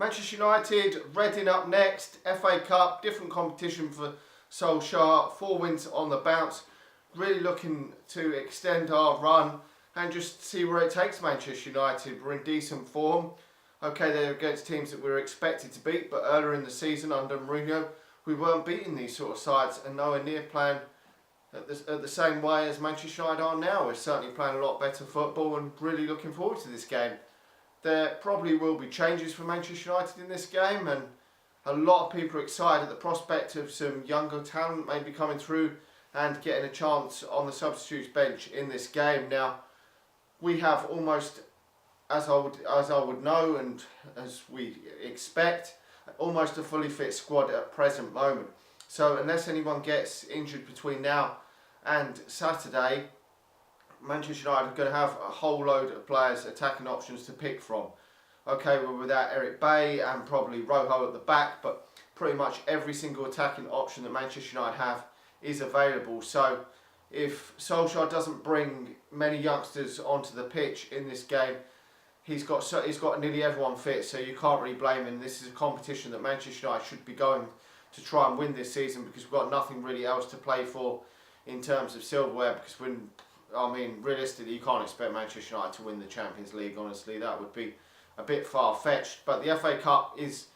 Manchester United, Reading up next, FA Cup, different competition for Solskjaer, 4 wins on the bounce. Really looking to extend our run and just see where it takes Manchester United. We're in decent form. Okay, they're against teams that we were expected to beat, but earlier in the season under Mourinho, we weren't beating these sort of sides and nowhere near playing at the same way as Manchester United are now. We're certainly playing a lot better football and really looking forward to this game. There probably will be changes for Manchester United in this game, and a lot of people are excited at the prospect of some younger talent maybe coming through and getting a chance on the substitutes bench in this game. Now, we have almost, as I would know and as we expect, almost a fully fit squad at present moment. So unless anyone gets injured between now and Saturday, Manchester United are going to have a whole load of players, attacking options to pick from. Okay, we're without Eric Bailly and probably Rojo at the back, but pretty much every single attacking option that Manchester United have is available. So if Solskjaer doesn't bring many youngsters onto the pitch in this game, he's got nearly everyone fit, so you can't really blame him. This is a competition that Manchester United should be going to try and win this season, because we've got nothing really else to play for in terms of silverware, because realistically, you can't expect Manchester United to win the Champions League, honestly. That would be a bit far-fetched. But the FA Cup is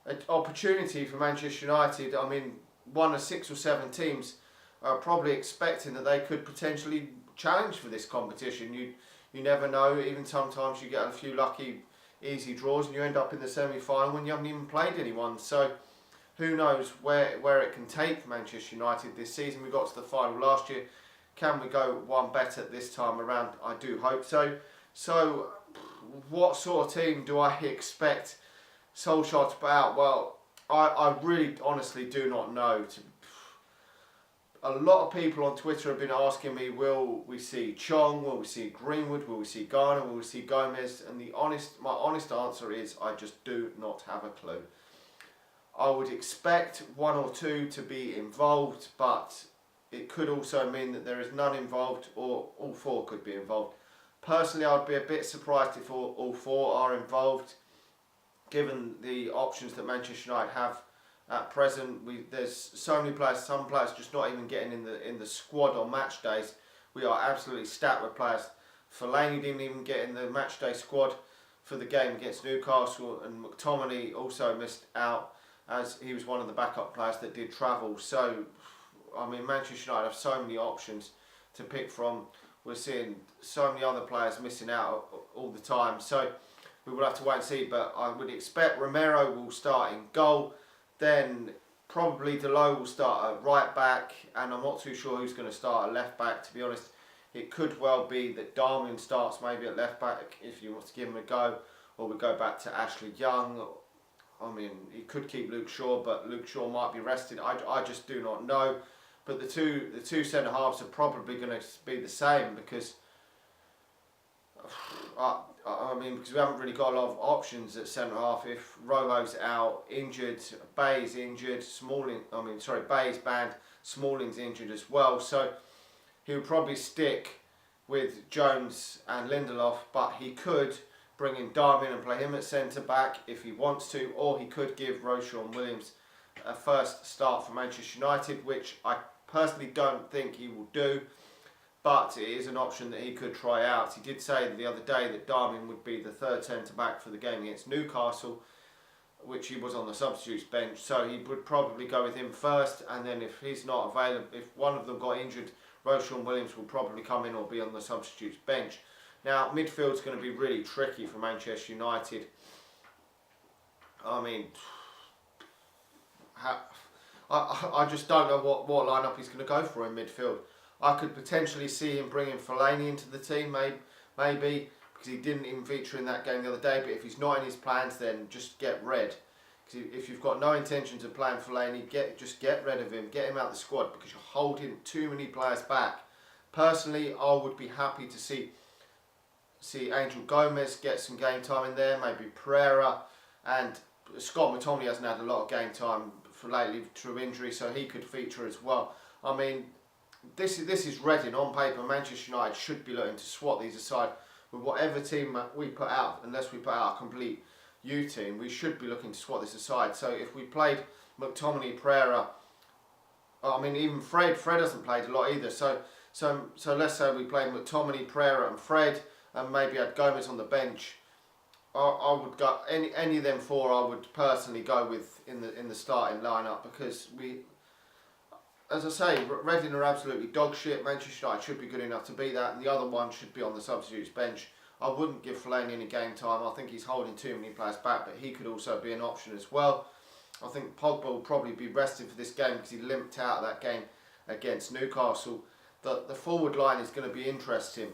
an opportunity for Manchester United. One of 6 or 7 teams are probably expecting that they could potentially challenge for this competition. You never know. Even sometimes you get a few lucky, easy draws and you end up in the semi-final when you haven't even played anyone. So who knows where it can take Manchester United this season. We got to the final last year. Can we go one better this time around? I do hope so. So what sort of team do I expect Solskjaer to put out? Well, I really honestly do not know. A lot of people on Twitter have been asking me, will we see Chong, will we see Greenwood, will we see Garner, will we see Gomez? And my honest answer is I just do not have a clue. I would expect 1 or 2 to be involved, but it could also mean that there is none involved, or all 4 could be involved. Personally, I'd be a bit surprised if all 4 are involved, given the options that Manchester United have at present. There's so many players, some players just not even getting in the squad on match days. We are absolutely stacked with players. Fellaini didn't even get in the match day squad for the game against Newcastle, and McTominay also missed out as he was one of the backup players that did travel. So Manchester United have so many options to pick from. We're seeing so many other players missing out all the time. So we will have to wait and see. But I would expect Romero will start in goal. Then probably Dalot will start at right back. And I'm not too sure who's going to start at left back, to be honest. It could well be that Darmian starts maybe at left back if you want to give him a go. Or we go back to Ashley Young. He could keep Luke Shaw, but Luke Shaw might be rested. I just do not know. But the two centre halves are probably going to be the same, because because we haven't really got a lot of options at centre half. If Rojo's out, injured, Bay's injured, Bay's banned, Smalling's injured as well. So he would probably stick with Jones and Lindelof, but he could bring in Darmian and play him at centre back if he wants to, or he could give Roshan Williams a first start for Manchester United, which I personally don't think he will do, but it is an option that he could try out. He did say the other day that Darmian would be the 3rd centre back for the game against Newcastle, which he was on the substitutes bench, so he would probably go with him first, and then if he's not available, if one of them got injured, Roshan Williams will probably come in or be on the substitutes bench. Now, midfield's going to be really tricky for Manchester United. I just don't know what lineup he's going to go for in midfield. I could potentially see him bringing Fellaini into the team, maybe, because he didn't even feature in that game the other day. But if he's not in his plans, then just get rid. Because if you've got no intentions of playing Fellaini, just get rid of him, get him out of the squad, because you're holding too many players back. Personally, I would be happy to see Angel Gomez get some game time in there, maybe Pereira, and Scott McTominay hasn't had a lot of game time for lately through injury, so he could feature as well. This is Reading on paper. Manchester United should be looking to swat these aside with whatever team we put out, unless we put out a complete youth team, we should be looking to swap this aside. So if we played McTominay, Pereira, I mean even Fred hasn't played a lot either. So let's say we played McTominay, Pereira and Fred, and maybe had Gomez on the bench. I would go any of them four. I would personally go with in the starting lineup, because we, as I say, Reading are absolutely dog shit. Manchester United should be good enough to beat that, and the other one should be on the substitutes bench. I wouldn't give Fellaini any game time. I think he's holding too many players back, but he could also be an option as well. I think Pogba will probably be rested for this game because he limped out of that game against Newcastle. The forward line is going to be interesting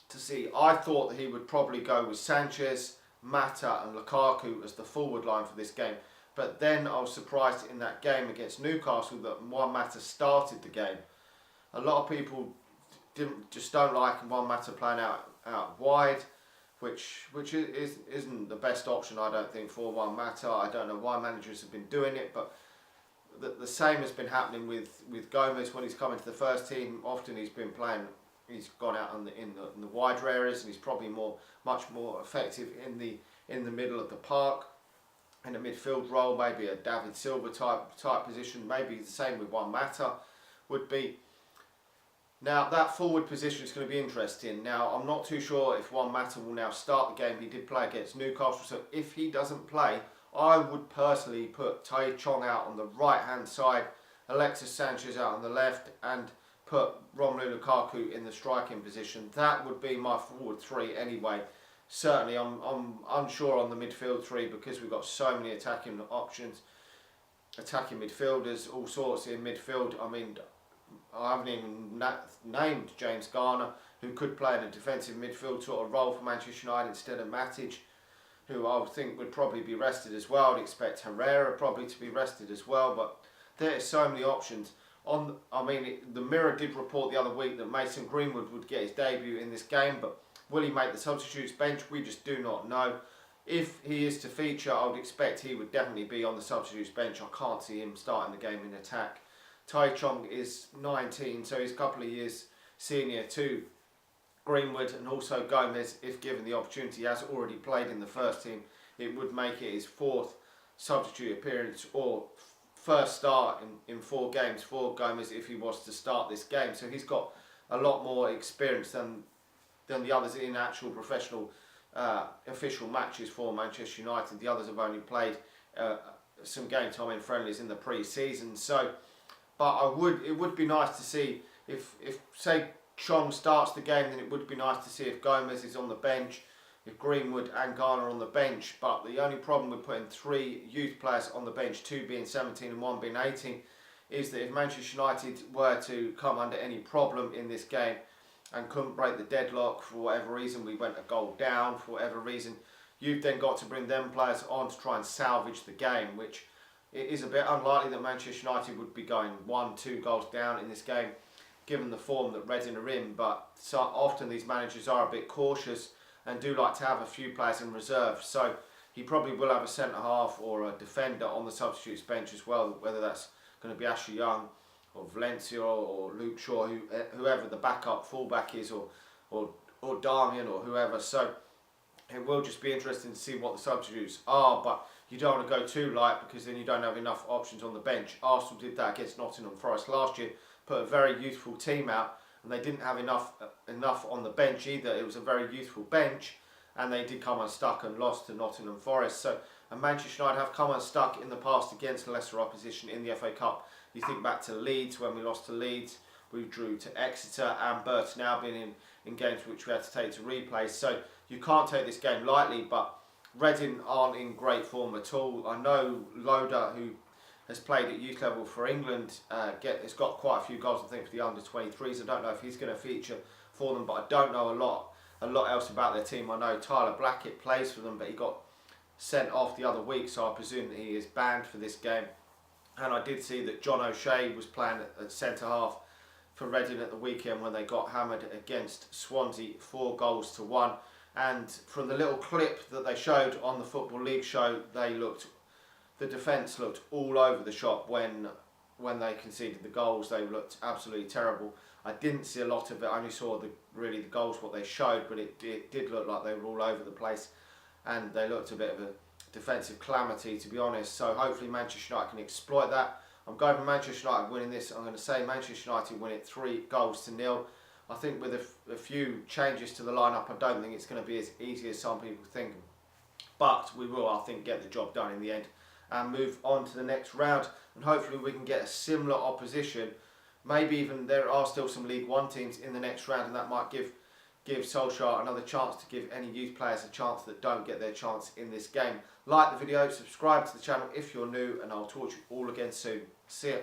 to see. I thought that he would probably go with Sanchez, Mata and Lukaku as the forward line for this game. But then I was surprised in that game against Newcastle that Juan Mata started the game. A lot of people don't like Juan Mata playing out wide, which isn't the best option, I don't think, for Juan Mata. I don't know why managers have been doing it, but the same has been happening with Gomez when he's come into the first team. Often he's been playing. He's gone out in the wider areas, and he's probably much more effective in the middle of the park, in a midfield role, maybe a David Silva type position. Maybe the same with Juan Mata would be. Now that forward position is going to be interesting. Now I'm not too sure if Juan Mata will now start the game. He did play against Newcastle, so if he doesn't play, I would personally put Tai Chong out on the right hand side, Alexis Sanchez out on the left, and put Romelu Lukaku in the striking position. That would be my forward three anyway. Certainly I'm unsure on the midfield three because we've got so many attacking options, attacking midfielders, all sorts in midfield. I mean, I haven't even named James Garner, who could play in a defensive midfield sort of role for Manchester United instead of Matic, who I would think would probably be rested as well. I'd expect Herrera probably to be rested as well, but there are so many options. The Mirror did report the other week that Mason Greenwood would get his debut in this game, but will he make the substitutes bench? We just do not know. If he is to feature, I would expect he would definitely be on the substitutes bench. I can't see him starting the game in attack. Tai Chong is 19, so he's a couple of years senior to Greenwood, and also Gomez, if given the opportunity, has already played in the first team. It would make it his fourth substitute appearance or first start in 4 games for Gomez if he was to start this game. So he's got a lot more experience than the others in actual professional official matches for Manchester United. The others have only played some game time in friendlies in the pre-season. So, but it would be nice to see if say Chong starts the game, then it would be nice to see if Gomez is on the bench, if Greenwood and Garner on the bench. But the only problem with putting 3 youth players on the bench, 2 being 17 and 1 being 18, is that if Manchester United were to come under any problem in this game and couldn't break the deadlock for whatever reason, we went a goal down for whatever reason, you've then got to bring them players on to try and salvage the game, which it is a bit unlikely that Manchester United would be going 1-2 goals down in this game, given the form that Reading are in. But so often these managers are a bit cautious and do like to have a few players in reserve. So he probably will have a centre-half or a defender on the substitutes bench as well, whether that's going to be Ashley Young or Valencia or Luke Shaw, whoever the backup fullback is, or Darmian or whoever. So it will just be interesting to see what the substitutes are, but you don't want to go too light because then you don't have enough options on the bench. Arsenal did that against Nottingham Forest last year, put a very youthful team out, and they didn't have enough on the bench either. It was a very youthful bench, and they did come unstuck and lost to Nottingham Forest. So, and Manchester United have come unstuck in the past against lesser opposition in the FA Cup. You think back to Leeds, when we lost to Leeds, we drew to Exeter and Burton Albion in games which we had to take to replay. So you can't take this game lightly, but Reading aren't in great form at all. I know Loda, who has played at youth level for England, has got quite a few goals, I think, for the under-23s. I don't know if he's going to feature for them, but I don't know a lot else about their team. I know Tyler Blackett plays for them, but he got sent off the other week, so I presume that he is banned for this game. And I did see that John O'Shea was playing at centre-half for Reading at the weekend when they got hammered against Swansea 4-1. And from the little clip that they showed on the Football League show, the defence looked all over the shop when they conceded the goals. They looked absolutely terrible. I didn't see a lot of it. I only saw the goals, what they showed, but it did look like they were all over the place. and they looked a bit of a defensive calamity, to be honest. So hopefully Manchester United can exploit that. I'm going for Manchester United winning this. I'm going to say Manchester United win it 3-0. I think with a few changes to the lineup, I don't think it's going to be as easy as some people think. But we will, I think, get the job done in the end and move on to the next round. And hopefully we can get a similar opposition. Maybe even there are still some League One teams in the next round, and that might give Solskjaer another chance to give any youth players a chance that don't get their chance in this game. Like the video, subscribe to the channel if you're new, and I'll talk to you all again soon. See ya.